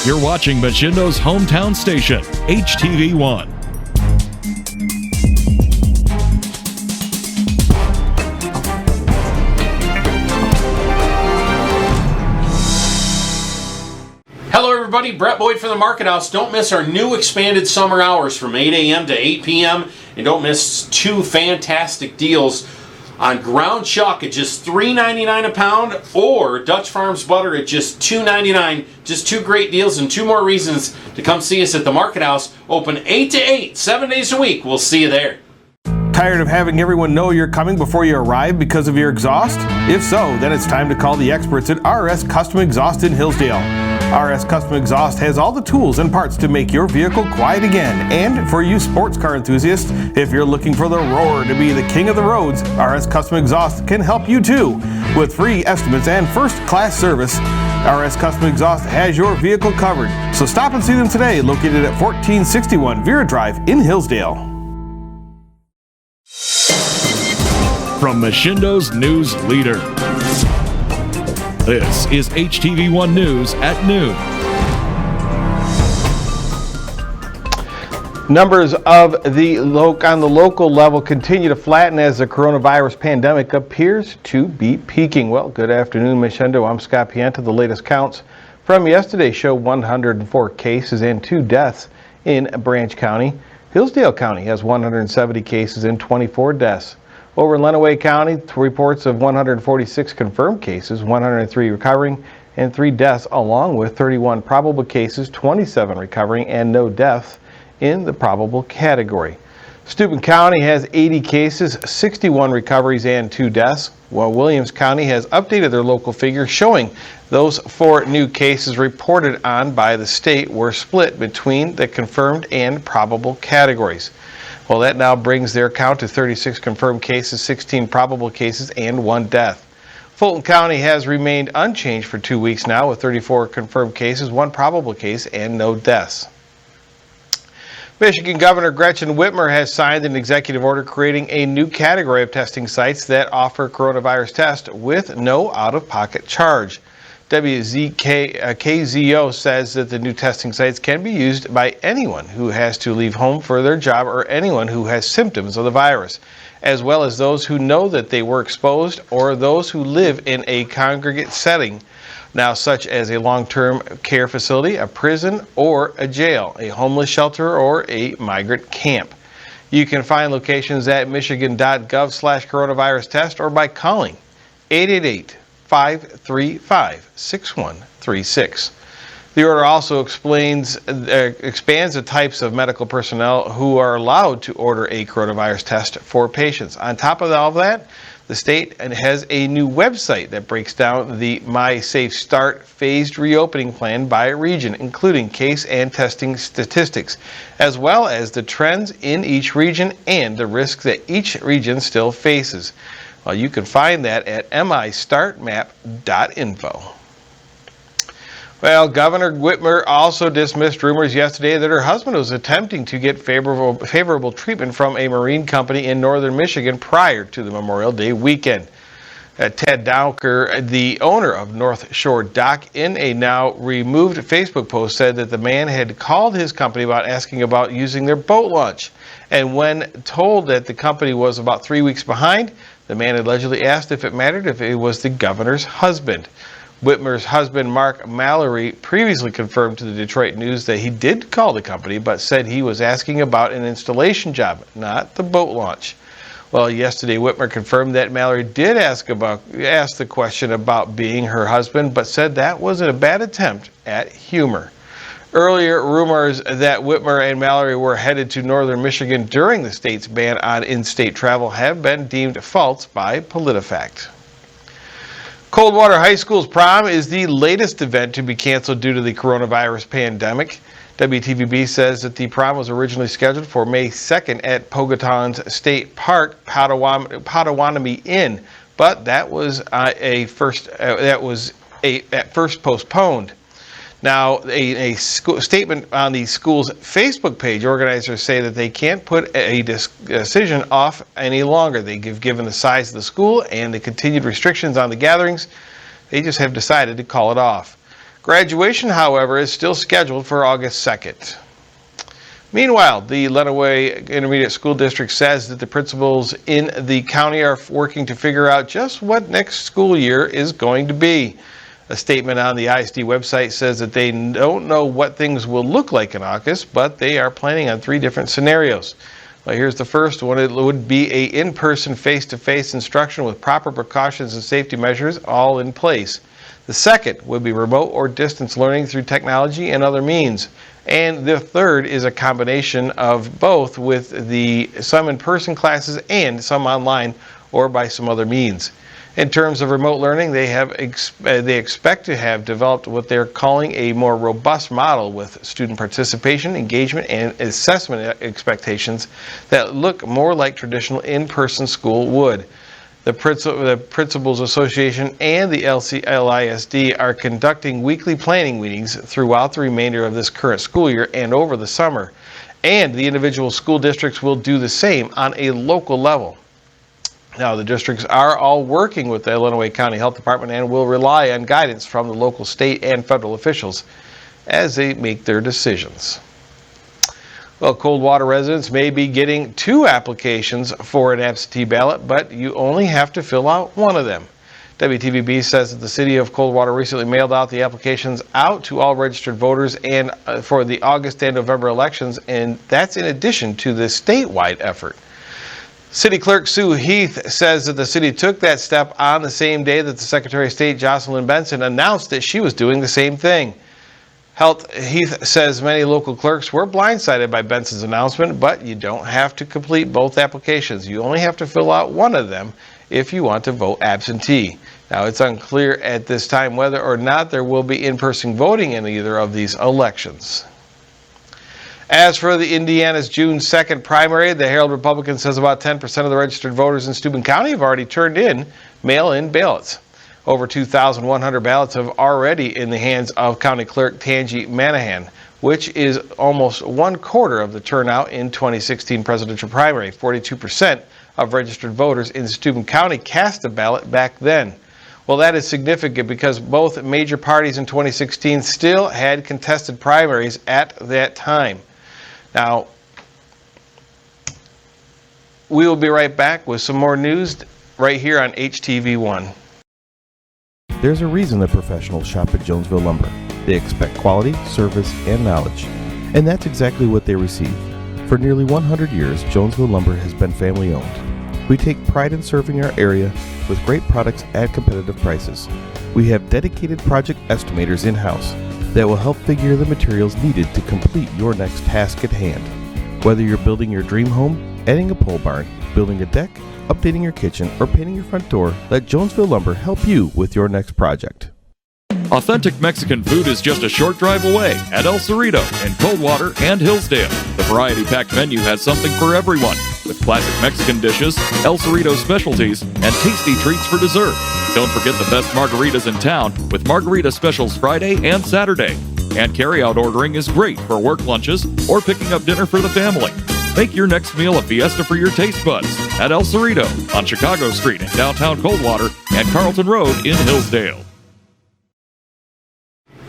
You're watching Mashindo's hometown station, HTV1. Hello everybody, Brett Boyd from the Market House. Don't miss our new expanded summer hours from 8 a.m. to 8 p.m. and don't miss two fantastic deals on ground chuck at just $3.99 a pound or Dutch Farms butter at just $2.99. Just two great deals and two more reasons to come see us at the Market House. Open 8 to 8, 7 days a week. We'll see you there. Tired of having everyone know you're coming before you arrive because of your exhaust? If so, then it's time to call the experts at RS Custom Exhaust in Hillsdale. RS Custom Exhaust has all the tools and parts to make your vehicle quiet again. And for you sports car enthusiasts, if you're looking for the roar to be the king of the roads, RS Custom Exhaust can help you too. With free estimates and first-class service, RS Custom Exhaust has your vehicle covered. So stop and see them today, located at 1461 Vera Drive in Hillsdale. From Mashindo's news leader, this is HTV1 News at noon. Numbers of on the local level continue to flatten as the coronavirus pandemic appears to be peaking. Well, good afternoon, Mashindo. I'm Scott Pienta. The latest counts from yesterday show 104 cases and 2 deaths in Branch County. Hillsdale County has 170 cases and 24 deaths. Over in Lenawee County, reports of 146 confirmed cases, 103 recovering, and 3 deaths, along with 31 probable cases, 27 recovering, and no deaths in the probable category. Steuben County has 80 cases, 61 recoveries, and 2 deaths, while Williams County has updated their local figures showing those 4 new cases reported on by the state were split between the confirmed and probable categories. Well, that now brings their count to 36 confirmed cases, 16 probable cases, and 1 death. Fulton County has remained unchanged for 2 weeks now with 34 confirmed cases, 1 probable case, and no deaths. Michigan Governor Gretchen Whitmer has signed an executive order creating a new category of testing sites that offer coronavirus tests with no out-of-pocket charge. KZO says that the new testing sites can be used by anyone who has to leave home for their job or anyone who has symptoms of the virus, as well as those who know that they were exposed or those who live in a congregate setting, now such as a long-term care facility, a prison, or a jail, a homeless shelter, or a migrant camp. You can find locations at michigan.gov/coronavirus test or by calling 888-535-6136. The order also expands the types of medical personnel who are allowed to order a coronavirus test for patients. On top of all of that, the state has a new website that breaks down the My Safe Start phased reopening plan by region, including case and testing statistics, as well as the trends in each region and the risks that each region still faces. Well, you can find that at mistartmap.info. Well, Governor Whitmer also dismissed rumors yesterday that her husband was attempting to get favorable treatment from a marine company in northern Michigan prior to the Memorial Day weekend. Ted Dowker, the owner of North Shore Dock, in a now removed Facebook post said that the man had called his company about asking about using their boat launch. And when told that the company was about 3 weeks behind, the man allegedly asked if it mattered if it was the governor's husband. Whitmer's husband, Mark Mallory, previously confirmed to the Detroit News that he did call the company, but said he was asking about an installation job, not the boat launch. Well, yesterday, Whitmer confirmed that Mallory did ask the question about being her husband, but said that was a bad attempt at humor. Earlier, rumors that Whitmer and Mallory were headed to northern Michigan during the state's ban on in-state travel have been deemed false by PolitiFact. Coldwater High School's prom is the latest event to be canceled due to the coronavirus pandemic. WTVB says that the prom was originally scheduled for May 2nd at Powhatan's State Park, Potawatomi Inn, but that was at first postponed. Now, a statement on the school's Facebook page, organizers say that they can't put a decision off any longer. They've given the size of the school and the continued restrictions on the gatherings. They just have decided to call it off. Graduation, however, is still scheduled for August 2nd. Meanwhile, the Lenawee Intermediate School District says that the principals in the county are working to figure out just what next school year is going to be. A statement on the ISD website says that they don't know what things will look like in August, but they are planning on 3 different scenarios. Well, here's the first one. It would be a in-person, face-to-face instruction with proper precautions and safety measures all in place. The second would be remote or distance learning through technology and other means. And the third is a combination of both, with some in-person classes and some online or by some other means. In terms of remote learning, they expect to have developed what they're calling a more robust model with student participation, engagement, and assessment expectations that look more like traditional in-person school would. The Principals Association and the LISD are conducting weekly planning meetings throughout the remainder of this current school year and over the summer. And the individual school districts will do the same on a local level. Now, the districts are all working with the Illinois County Health Department and will rely on guidance from the local, state, and federal officials as they make their decisions. Well, Coldwater residents may be getting 2 applications for an absentee ballot, but you only have to fill out one of them. WTVB says that the city of Coldwater recently mailed out the applications out to all registered voters and for the August and November elections, and that's in addition to the statewide effort. City Clerk Sue Heath says that the city took that step on the same day that the Secretary of State Jocelyn Benson announced that she was doing the same thing. Heath says many local clerks were blindsided by Benson's announcement, but you don't have to complete both applications. You only have to fill out one of them if you want to vote absentee. Now, it's unclear at this time whether or not there will be in-person voting in either of these elections. As for the Indiana's June 2nd primary, the Herald Republican says about 10% of the registered voters in Steuben County have already turned in mail-in ballots. Over 2,100 ballots have already in the hands of County Clerk Tangi Manahan, which is almost 1/4 of the turnout in 2016 presidential primary. 42% of registered voters in Steuben County cast a ballot back then. Well, that is significant because both major parties in 2016 still had contested primaries at that time. Now, we will be right back with some more news right here on HTV1. There's a reason that professionals shop at Jonesville Lumber. They expect quality, service, and knowledge. And that's exactly what they receive. For nearly 100 years, Jonesville Lumber has been family owned. We take pride in serving our area with great products at competitive prices. We have dedicated project estimators in-house that will help figure the materials needed to complete your next task at hand. Whether you're building your dream home, adding a pole barn, building a deck, updating your kitchen, or painting your front door, let Jonesville Lumber help you with your next project. Authentic Mexican food is just a short drive away at El Cerrito in Coldwater and Hillsdale. The variety-packed menu has something for everyone, with classic Mexican dishes, El Cerrito specialties, and tasty treats for dessert. Don't forget the best margaritas in town with margarita specials Friday and Saturday. And carry-out ordering is great for work lunches or picking up dinner for the family. Make your next meal a fiesta for your taste buds at El Cerrito on Chicago Street in downtown Coldwater and Carlton Road in Hillsdale.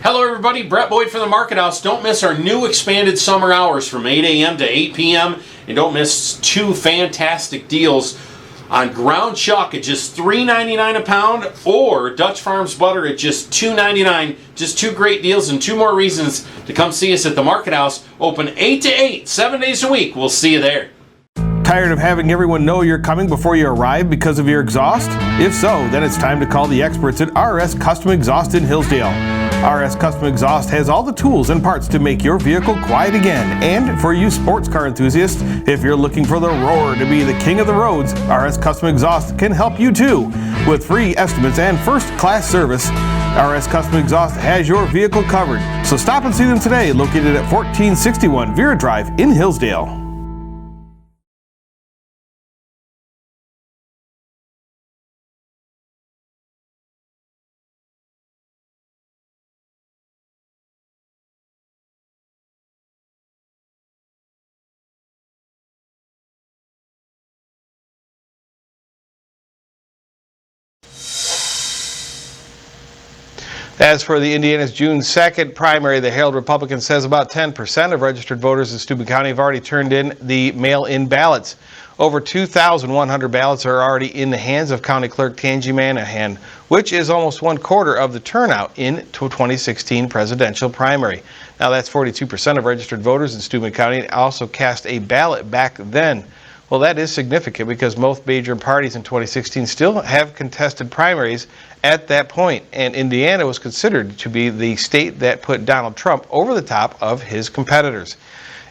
Hello everybody, Brett Boyd from the Market House. Don't miss our new expanded summer hours from 8 a.m. to 8 p.m. And don't miss 2 fantastic deals on ground chuck at just $3.99 a pound or Dutch Farms butter at just $2.99. Just 2 great deals and 2 more reasons to come see us at the Market House. Open 8 to 8, 7 days a week. We'll see you there. Tired of having everyone know you're coming before you arrive because of your exhaust? If so, then it's time to call the experts at RS Custom Exhaust in Hillsdale. RS Custom Exhaust has all the tools and parts to make your vehicle quiet again. And for you sports car enthusiasts, if you're looking for the roar to be the king of the roads, RS Custom Exhaust can help you too. With free estimates and first-class service, RS Custom Exhaust has your vehicle covered. So stop and see them today, located at 1461 Vera Drive in Hillsdale. As for the Indiana's June 2nd primary, the Herald Republican says about 10% of registered voters in Steuben County have already turned in the mail-in ballots. Over 2,100 ballots are already in the hands of County Clerk Tangi Manahan, which is almost 1/4 of the turnout in 2016 presidential primary. Now that's 42% of registered voters in Steuben County also cast a ballot back then. Well, that is significant because most major parties in 2016 still have contested primaries at that point, and Indiana was considered to be the state that put Donald Trump over the top of his competitors.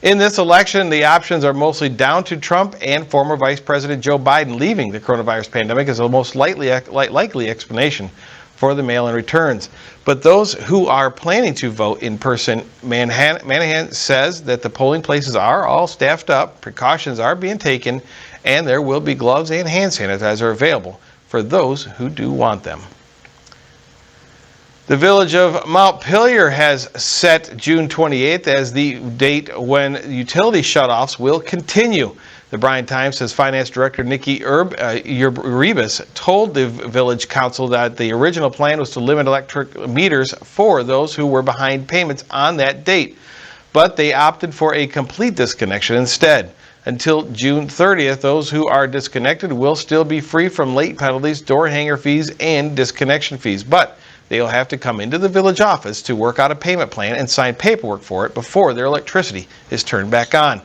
In this election, the options are mostly down to Trump and former Vice President Joe Biden leaving the coronavirus pandemic as the most likely explanation for the mail-in returns. But those who are planning to vote in person, Manahan says that the polling places are all staffed up, precautions are being taken, and there will be gloves and hand sanitizer available for those who do want them. The village of Montpelier has set June 28th as the date when utility shutoffs will continue. The Bryan Times says Finance Director Nikki Uribas told the Village Council that the original plan was to limit electric meters for those who were behind payments on that date, but they opted for a complete disconnection instead. Until June 30th, those who are disconnected will still be free from late penalties, door hanger fees, and disconnection fees, but they'll have to come into the village office to work out a payment plan and sign paperwork for it before their electricity is turned back on.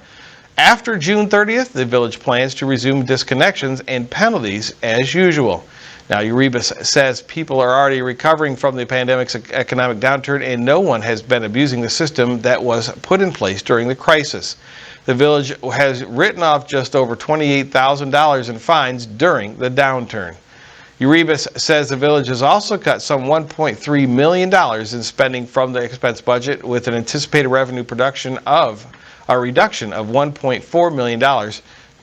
After June 30th, the village plans to resume disconnections and penalties as usual. Now, Uribas says people are already recovering from the pandemic's economic downturn and no one has been abusing the system that was put in place during the crisis. The village has written off just over $28,000 in fines during the downturn. Uribas says the village has also cut some $1.3 million in spending from the expense budget with an anticipated revenue reduction of $1.4 million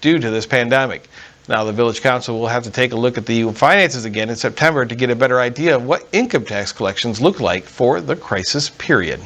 due to this pandemic. Now, the Village Council will have to take a look at the finances again in September to get a better idea of what income tax collections look like for the crisis period.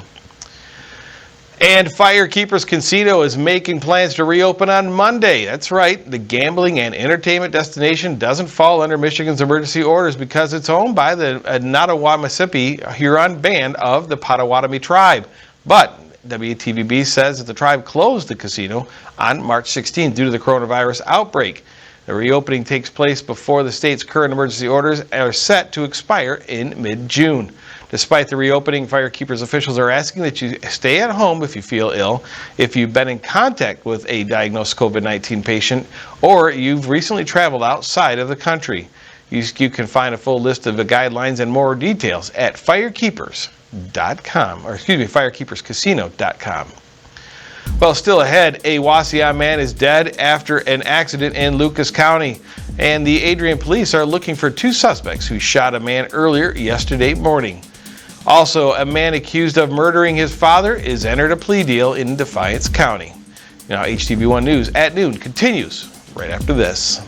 And Firekeepers Casino is making plans to reopen on Monday. That's right, the gambling and entertainment destination doesn't fall under Michigan's emergency orders because it's owned by the Nottawamasipi Huron Band of the Potawatomi tribe. But WTVB says that the tribe closed the casino on March 16th due to the coronavirus outbreak. The reopening takes place before the state's current emergency orders are set to expire in mid-June. Despite the reopening, Firekeepers officials are asking that you stay at home if you feel ill, if you've been in contact with a diagnosed COVID-19 patient, or you've recently traveled outside of the country. You can find a full list of the guidelines and more details at firekeeperscasino.com. Well, still ahead, a Wauseon man is dead after an accident in Lucas County, and the Adrian police are looking for 2 suspects who shot a man earlier yesterday morning. Also, a man accused of murdering his father is entered a plea deal in Defiance County. Now, HTV1 News at noon continues right after this.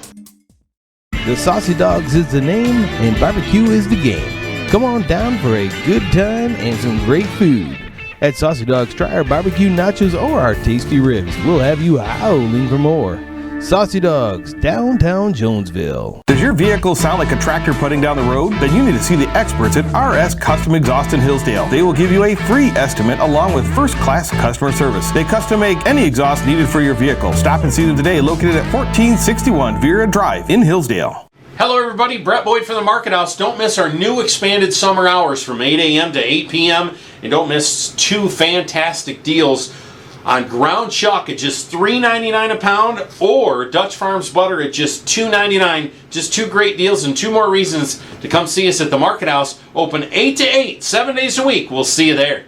The Saucy Dogs is the name and barbecue is the game. Come on down for a good time and some great food. At Saucy Dogs, try our barbecue nachos or our tasty ribs. We'll have you howling for more. Saucy Dogs, downtown Jonesville. Does your vehicle sound like a tractor putting down the road? Then you need to see the experts at RS Custom Exhaust in Hillsdale. They will give you a free estimate along with first-class customer service. They custom make any exhaust needed for your vehicle. Stop and see them today, located at 1461 Vera Drive in Hillsdale. Hello everybody, Brett Boyd from the Market House. Don't miss our new expanded summer hours from 8 a.m. to 8 p.m. and don't miss 2 fantastic deals on ground chuck at just $3.99 a pound or Dutch Farms butter at just $2.99. Just 2 great deals and 2 more reasons to come see us at the Market House. Open 8 to 8, 7 days a week. We'll see you there.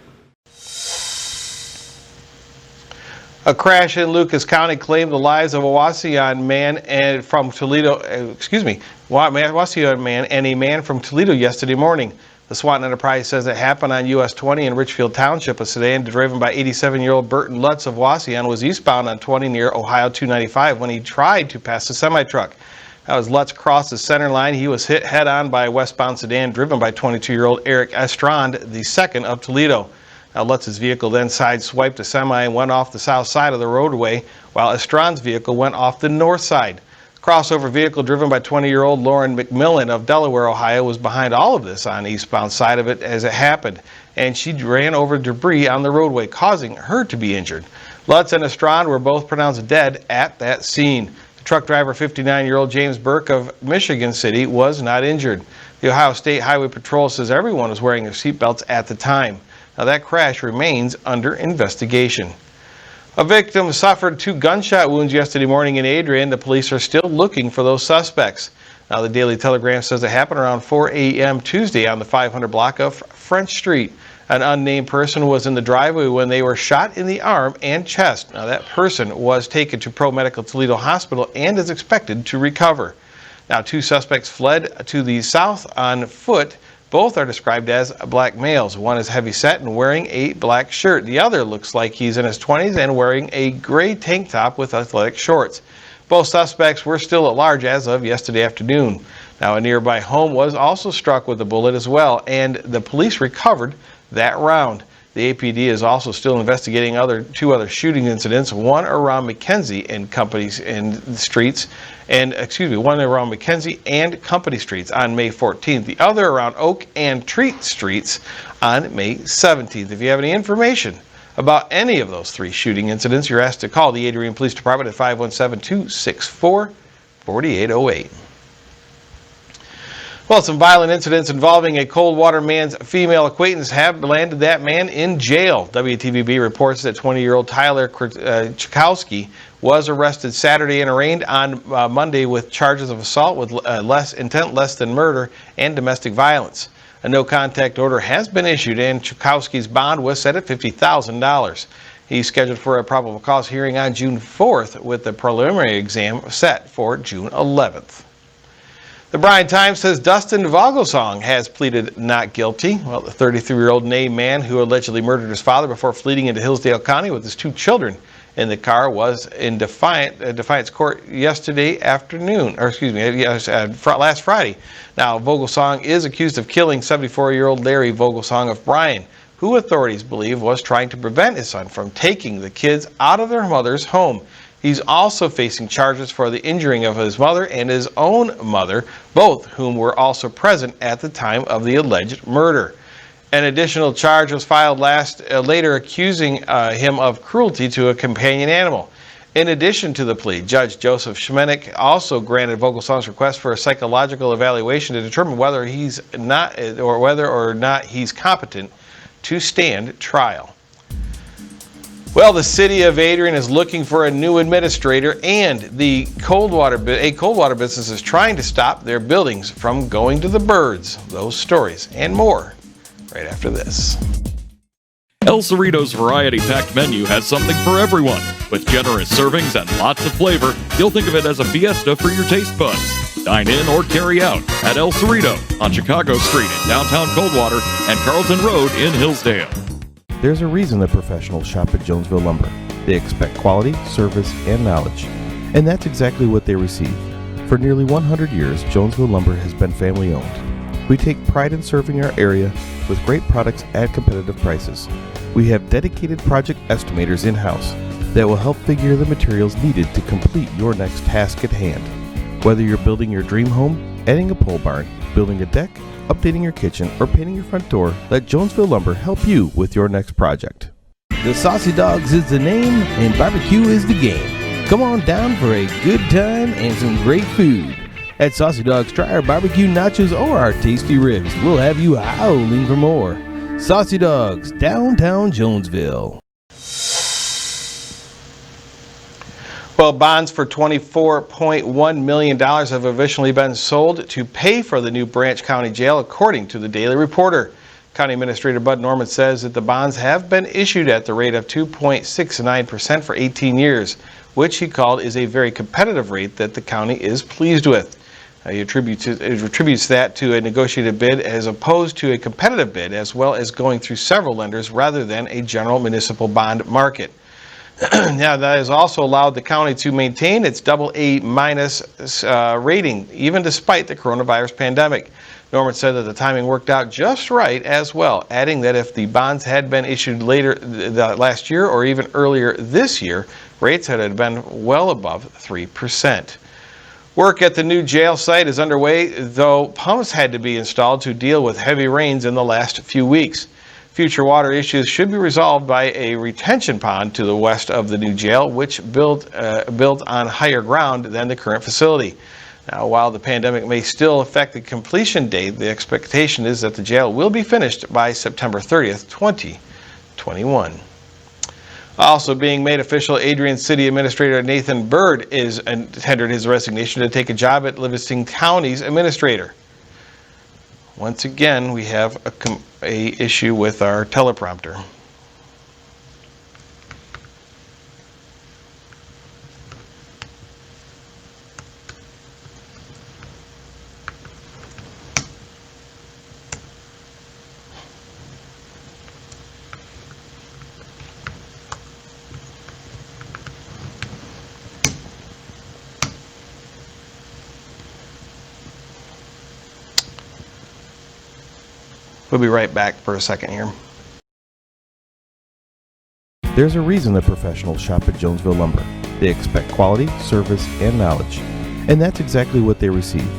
A crash in Lucas County claimed the lives of a Wauseon man and from Toledo, Wauseon man and a man from Toledo yesterday morning. The Swanton Enterprise says it happened on US 20 in Richfield Township. A sedan driven by 87-year-old Burton Lutz of Wauseon was eastbound on 20 near Ohio 295 when he tried to pass a semi-truck. As Lutz crossed the center line, he was hit head-on by a westbound sedan driven by 22-year-old Eric Estrand II of Toledo. Now, Lutz's vehicle then sideswiped a semi and went off the south side of the roadway, while Estrand's vehicle went off the north side. Crossover vehicle driven by 20-year-old Lauren McMillan of Delaware, Ohio, was behind all of this on the eastbound side of it as it happened, and she ran over debris on the roadway, causing her to be injured. Lutz and Estrand were both pronounced dead at that scene. The truck driver, 59-year-old James Burke of Michigan City, was not injured. The Ohio State Highway Patrol says everyone was wearing their seatbelts at the time. Now, that crash remains under investigation. A victim suffered 2 gunshot wounds yesterday morning in Adrian. The police are still looking for those suspects. Now, the Daily Telegram says it happened around 4 a.m. Tuesday on the 500 block of French Street. An unnamed person was in the driveway when they were shot in the arm and chest. Now, that person was taken to Pro Medical Toledo Hospital and is expected to recover. Now, 2 suspects fled to the south on foot. Both are described as black males. One is heavy-set and wearing a black shirt. The other looks like he's in his 20s and wearing a gray tank top with athletic shorts. Both suspects were still at large as of yesterday afternoon. Now, a nearby home was also struck with a bullet as well, and the police recovered that round. The APD is also still investigating 2 other shooting incidents, one around McKenzie and one around McKenzie and Company Streets on May 14th. The other around Oak and Treat Streets on May 17th. If you have any information about any of those 3 shooting incidents, you're asked to call the Adrian Police Department at 517-264-4808. Well, some violent incidents involving a Coldwater man's female acquaintance have landed that man in jail. WTVB reports that 20-year-old Tyler Chakowski was arrested Saturday and arraigned on Monday with charges of assault with intent less than murder and domestic violence. A no-contact order has been issued, and Chakowski's bond was set at $50,000. He's scheduled for a probable cause hearing on June 4th, with the preliminary exam set for June 11th. The Bryan Times says Dustin Vogelsong has pleaded not guilty. Well, the 33-year-old named man who allegedly murdered his father before fleeing into Hillsdale County with his 2 children in the car was in Defiance Court yesterday afternoon, last Friday. Now, Vogelsong is accused of killing 74-year-old Larry Vogelsong of Bryan, who authorities believe was trying to prevent his son from taking the kids out of their mother's home. He's also facing charges for the injuring of his mother and his own mother, both whom were also present at the time of the alleged murder. An additional charge was filed later accusing him of cruelty to a companion animal. In addition to the plea, Judge Joseph Schmenek also granted Vogelsong's request for a psychological evaluation to determine whether or not he's competent to stand trial. Well, the city of Adrian is looking for a new administrator, and a Coldwater business is trying to stop their buildings from going to the birds. Those stories and more right after this. El Cerrito's variety-packed menu has something for everyone. With generous servings and lots of flavor, you'll think of it as a fiesta for your taste buds. Dine in or carry out at El Cerrito on Chicago Street in downtown Coldwater and Carlton Road in Hillsdale. There's a reason that professionals shop at Jonesville Lumber. They expect quality, service, and knowledge. And that's exactly what they receive. For nearly 100 years, Jonesville Lumber has been family-owned. We take pride in serving our area with great products at competitive prices. We have dedicated project estimators in-house that will help figure the materials needed to complete your next task at hand. Whether you're building your dream home, adding a pole barn, building a deck, updating your kitchen, or painting your front door, let Jonesville Lumber help you with your next project. The Saucy Dogs is the name and barbecue is the game. Come on down for a good time and some great food. At Saucy Dogs, try our barbecue nachos or our tasty ribs. We'll have you howling for more. Saucy Dogs, downtown Jonesville. Well, bonds for $24.1 million have officially been sold to pay for the new Branch County Jail, according to the Daily Reporter. County Administrator Bud Norman says that the bonds have been issued at the rate of 2.69% for 18 years, which he called is a very competitive rate that the county is pleased with. He attributes that to a negotiated bid as opposed to a competitive bid, as well as going through several lenders rather than a general municipal bond market. Now, that has also allowed the county to maintain its AA- rating, even despite the coronavirus pandemic. Norman said that the timing worked out just right as well, adding that if the bonds had been issued later last year or even earlier this year, rates had been well above 3%. Work at the new jail site is underway, though pumps had to be installed to deal with heavy rains in the last few weeks. Future water issues should be resolved by a retention pond to the west of the new jail, which built on higher ground than the current facility. Now, while the pandemic may still affect the completion date, the expectation is that the jail will be finished by September 30th, 2021. Also being made official, Adrian City Administrator Nathan Bird is tendered his resignation to take a job at Livingston County's administrator. Once again, we have a issue with our teleprompter. We'll be right back for a second here. There's a reason that professionals shop at Jonesville Lumber. They expect quality, service, and knowledge. And that's exactly what they receive.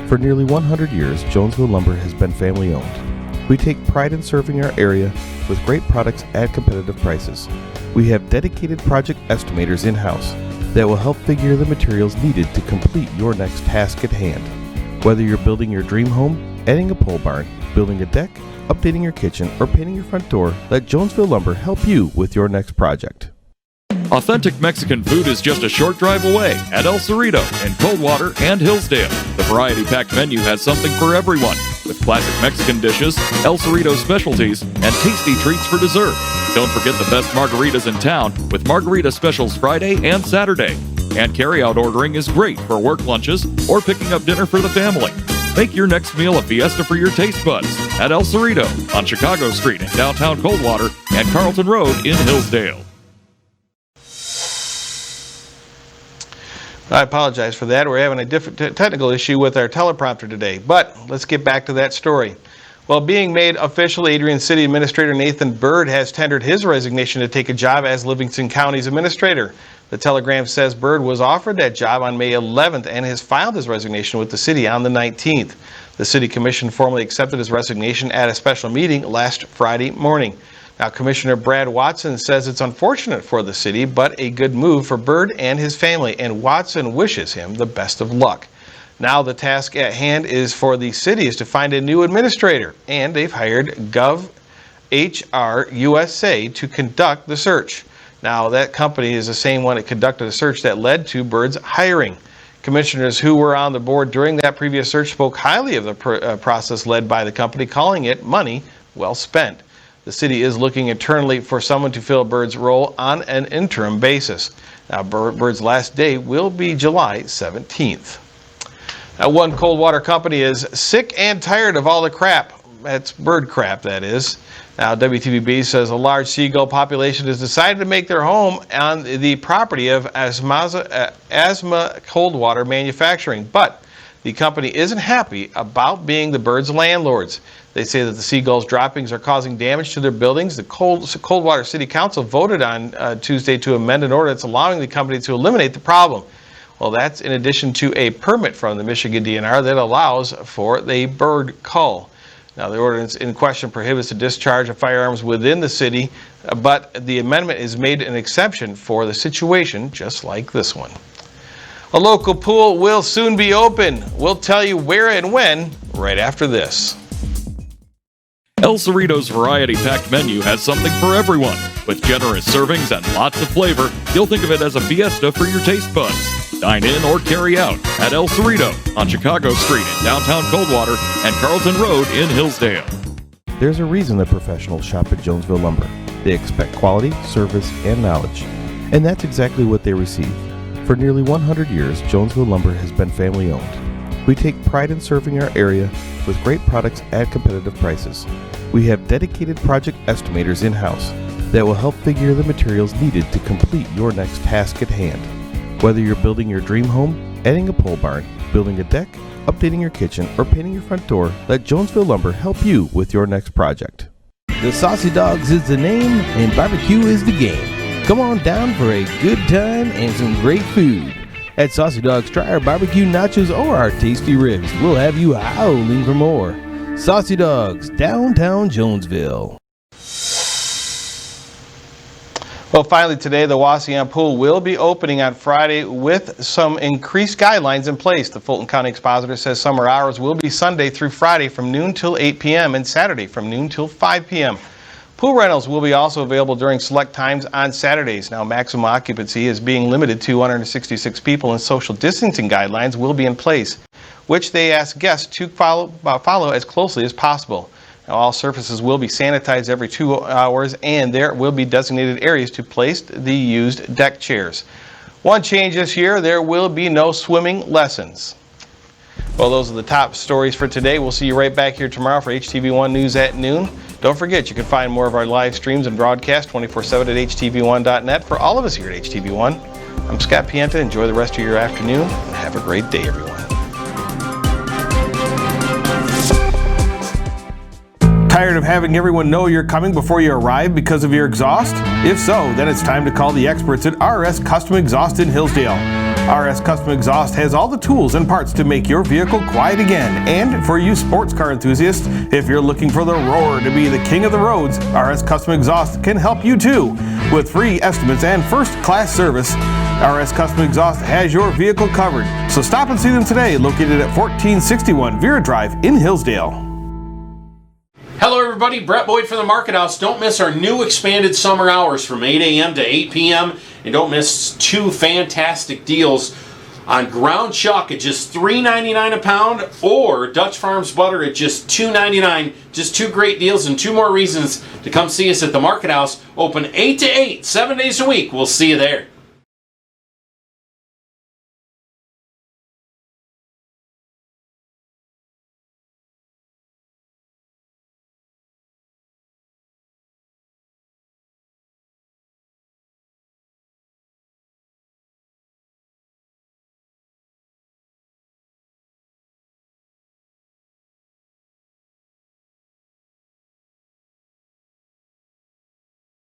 For nearly 100 years, Jonesville Lumber has been family owned. We take pride in serving our area with great products at competitive prices. We have dedicated project estimators in-house that will help figure the materials needed to complete your next task at hand. Whether you're building your dream home, adding a pole barn, building a deck, updating your kitchen, or painting your front door, let Jonesville Lumber help you with your next project. Authentic Mexican food is just a short drive away at El Cerrito in Coldwater and Hillsdale. The variety packed menu has something for everyone, with classic Mexican dishes, El Cerrito specialties, and tasty treats for dessert. Don't forget the best margaritas in town with margarita specials Friday and Saturday. And carry-out ordering is great for work lunches or picking up dinner for the family. Make your next meal a fiesta for your taste buds at El Cerrito on Chicago Street in downtown Coldwater and Carlton Road in Hillsdale. I apologize for that. We're having a different technical issue with our teleprompter today, but let's get back to that story. Well, being made official, Adrian City Administrator Nathan Bird has tendered his resignation to take a job as Livingston County's administrator. The Telegram says Bird was offered that job on May 11th and has filed his resignation with the city on the 19th. The City Commission formally accepted his resignation at a special meeting last Friday morning. Now, Commissioner Brad Watson says it's unfortunate for the city, but a good move for Bird and his family, and Watson wishes him the best of luck. Now the task at hand is for the city is to find a new administrator, and they've hired GovHR USA to conduct the search. Now, that company is the same one that conducted a search that led to Bird's hiring. Commissioners who were on the board during that previous search spoke highly of the process led by the company, calling it money well spent. The city is looking internally for someone to fill Bird's role on an interim basis. Now, Bird's last day will be July 17th. Now, one Coldwater company is sick and tired of all the crap. That's bird crap, that is. Now, WTVB says a large seagull population has decided to make their home on the property of Asma Coldwater Manufacturing, but the company isn't happy about being the birds' landlords. They say that the seagulls' droppings are causing damage to their buildings. The Coldwater City Council voted on Tuesday to amend an ordinance allowing the company to eliminate the problem. Well, that's in addition to a permit from the Michigan DNR that allows for the bird cull. Now, the ordinance in question prohibits the discharge of firearms within the city, but the amendment is made an exception for the situation just like this one. A local pool will soon be open. We'll tell you where and when right after this. El Cerrito's variety-packed menu has something for everyone. With generous servings and lots of flavor, you'll think of it as a fiesta for your taste buds. Dine in or carry out at El Cerrito on Chicago Street in downtown Coldwater and Carlton Road in Hillsdale. There's a reason that professionals shop at Jonesville Lumber. They expect quality, service, and knowledge. And that's exactly what they receive. For nearly 100 years, Jonesville Lumber has been family owned. We take pride in serving our area with great products at competitive prices. We have dedicated project estimators in-house that will help figure the materials needed to complete your next task at hand. Whether you're building your dream home, adding a pole barn, building a deck, updating your kitchen, or painting your front door, let Jonesville Lumber help you with your next project. The Saucy Dogs is the name and barbecue is the game. Come on down for a good time and some great food. At Saucy Dogs, try our barbecue nachos or our tasty ribs. We'll have you howling for more. Saucy Dogs, downtown Jonesville. Well, finally today, the Wauseon Pool will be opening on Friday with some increased guidelines in place. The Fulton County Expositor says summer hours will be Sunday through Friday from noon till 8 p.m. and Saturday from noon till 5 p.m. Pool rentals will be also available during select times on Saturdays. Now, maximum occupancy is being limited to 166 people, and social distancing guidelines will be in place, which they ask guests to follow as closely as possible. Now, all surfaces will be sanitized every 2 hours, and there will be designated areas to place the used deck chairs. One change this year, there will be no swimming lessons. Well, those are the top stories for today. We'll see you right back here tomorrow for HTV1 News at noon. Don't forget, you can find more of our live streams and broadcasts 24/7 at htv1.net. For all of us here at HTV1, I'm Scott Pienta. Enjoy the rest of your afternoon, and have a great day, everyone. Tired of having everyone know you're coming before you arrive because of your exhaust? If so, then it's time to call the experts at RS Custom Exhaust in Hillsdale. RS Custom Exhaust has all the tools and parts to make your vehicle quiet again. And for you sports car enthusiasts, if you're looking for the roar to be the king of the roads, RS Custom Exhaust can help you too. With free estimates and first-class service, RS Custom Exhaust has your vehicle covered. So stop and see them today, located at 1461 Vera Drive in Hillsdale. Hello everybody, Brett Boyd from the Market House. Don't miss our new expanded summer hours from 8 a.m. to 8 p.m. And don't miss two fantastic deals on ground chuck at just $3.99 a pound or Dutch Farms butter at just $2.99. Just two great deals and two more reasons to come see us at the Market House. Open 8 to 8, 7 days a week. We'll see you there.